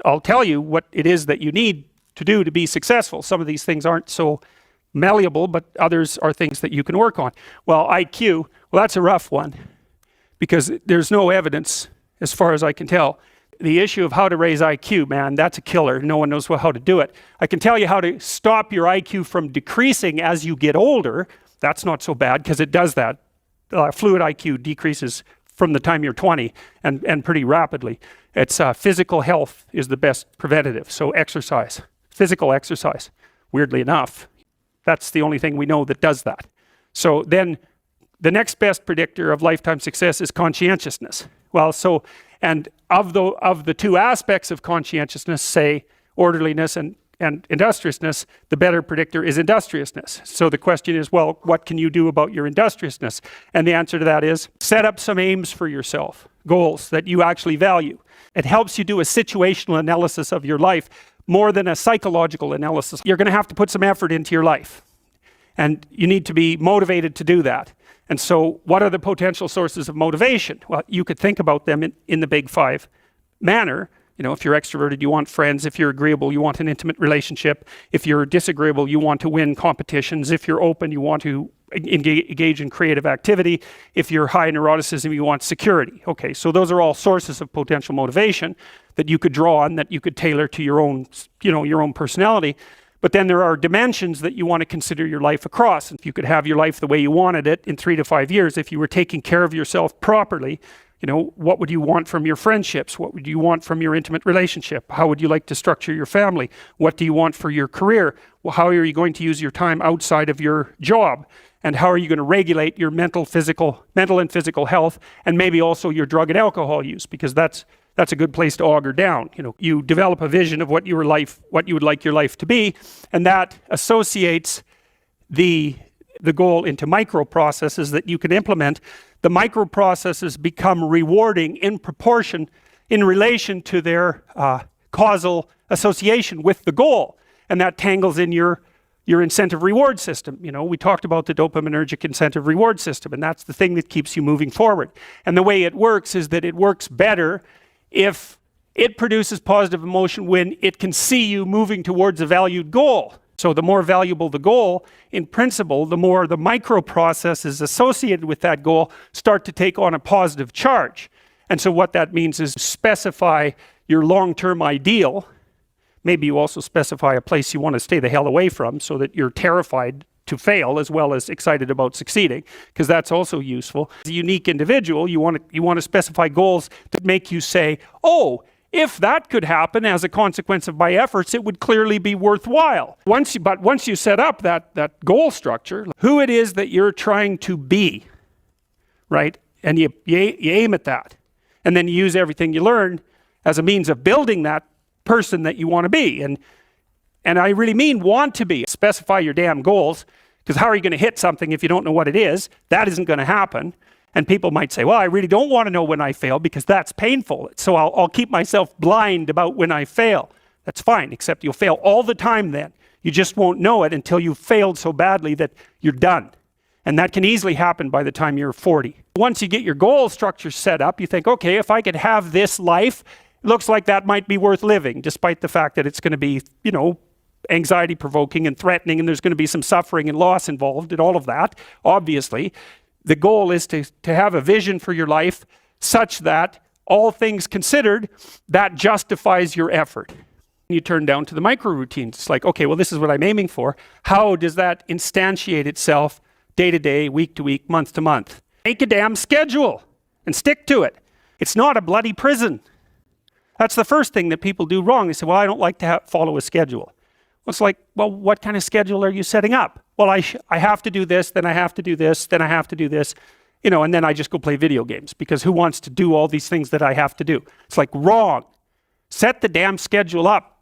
I'll tell you what it is that you need to do to be successful. Some of these things aren't so malleable, but others are things that you can work on. Well, IQ, well, that's a rough one because there's no evidence, as far as I can tell. The issue of how to raise IQ, man, that's a killer. No one knows how to do it. I can tell you how to stop your IQ from decreasing as you get older. That's not so bad because it does that. Fluid IQ decreases from the time you're 20 and pretty rapidly. It's physical health is the best preventative. So exercise, physical exercise, weirdly enough. That's the only thing we know that does that. So then the next best predictor of lifetime success is conscientiousness. Well, so, and of the two aspects of conscientiousness, say orderliness and industriousness, the better predictor is industriousness. So the question is, well, what can you do about your industriousness? And the answer to that is set up some aims for yourself, goals that you actually value. It helps you do a situational analysis of your life more than a psychological analysis. You're going to have to put some effort into your life, and you need to be motivated to do that. And so what are the potential sources of motivation? Well, you could think about them in the big five manner. You know, if you're extroverted, you want friends. If you're agreeable, you want an intimate relationship. If you're disagreeable, you want to win competitions. If you're open, you want to engage in creative activity. If you're high neuroticism, you want security. Okay, so those are all sources of potential motivation that you could draw on, that you could tailor to your own, your own personality. But then there are dimensions that you want to consider your life across. If you could have your life the way you wanted it in 3 to 5 years, if you were taking care of yourself properly, what would you want from your friendships? What would you want from your intimate relationship? How would you like to structure your family? What do you want for your career? Well, how are you going to use your time outside of your job? And how are you going to regulate your mental and physical health, and maybe also your drug and alcohol use? Because that's a good place to auger down. You develop a vision of what you would like your life to be, and that associates the goal into microprocesses that you can implement. The microprocesses become rewarding in proportion, in relation to their causal association with the goal, and that tangles in your incentive reward system. We talked about the dopaminergic incentive reward system, and that's the thing that keeps you moving forward. And the way it works is that it works better if it produces positive emotion when it can see you moving towards a valued goal. So the more valuable the goal, in principle, the more the microprocesses associated with that goal start to take on a positive charge. And so what that means is specify your long-term ideal. Maybe you also specify a place you want to stay the hell away from so that you're terrified to fail as well as excited about succeeding, because that's also useful. As a unique individual, you want to specify goals that make you say, oh, if that could happen as a consequence of my efforts, it would clearly be worthwhile. But once you set up that goal structure, who it is that you're trying to be, right? And you aim at that. And then you use everything you learn as a means of building that person that you want to be. And I really mean want to be. Specify your damn goals, because how are you going to hit something if you don't know what it is? That isn't going to happen. And people might say, well, I really don't want to know when I fail because that's painful. So I'll keep myself blind about when I fail. That's fine, except you'll fail all the time then. You just won't know it until you've failed so badly that you're done. And that can easily happen by the time you're 40. Once you get your goal structure set up, you think, okay, if I could have this life, it looks like that might be worth living, despite the fact that it's going to be, anxiety provoking and threatening, and there's going to be some suffering and loss involved in all of that, obviously. The goal is to have a vision for your life such that, all things considered, that justifies your effort. You turn down to the micro routines. It's like, okay, well, this is what I'm aiming for. How does that instantiate itself day to day, week to week, month to month? Make a damn schedule and stick to it. It's not a bloody prison. That's the first thing that people do wrong. They say, well, I don't like to follow a schedule. Well, it's like, well, what kind of schedule are you setting up? Well, I have to do this, then I have to do this, then I have to do this, and then I just go play video games, because who wants to do all these things that I have to do? It's like, wrong. Set the damn schedule up.